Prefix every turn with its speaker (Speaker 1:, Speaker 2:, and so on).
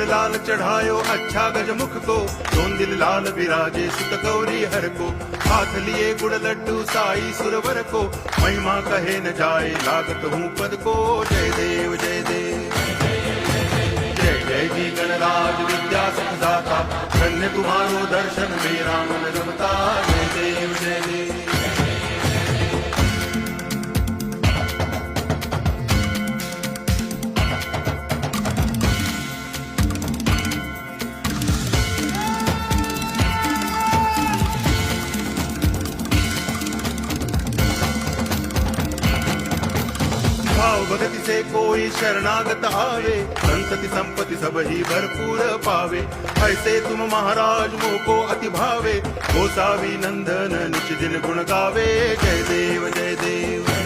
Speaker 1: लाल चढ़ायो अच्छा गजमुख को, दोन दिल लाल विराजे सुत गौरी हर को, हाथ लिए गुड़ लड्डू साई सुरवर को, महिमा कहे न जाए लागत हूँ पद को। जय देव जय देव जय जय जी गणराज विद्या सुख दाता, धन्य तुम्हारो दर्शन मेरा मन रमता। जय देव जय देव भाव भगति से कोई शरणागत आवे, संतति संपत्ति सब ही भरपूर पावे। ऐसे तुम महाराज मोको अति भावे, गोसावी नंदन निच दिन गुण गावे। जय देव जय देव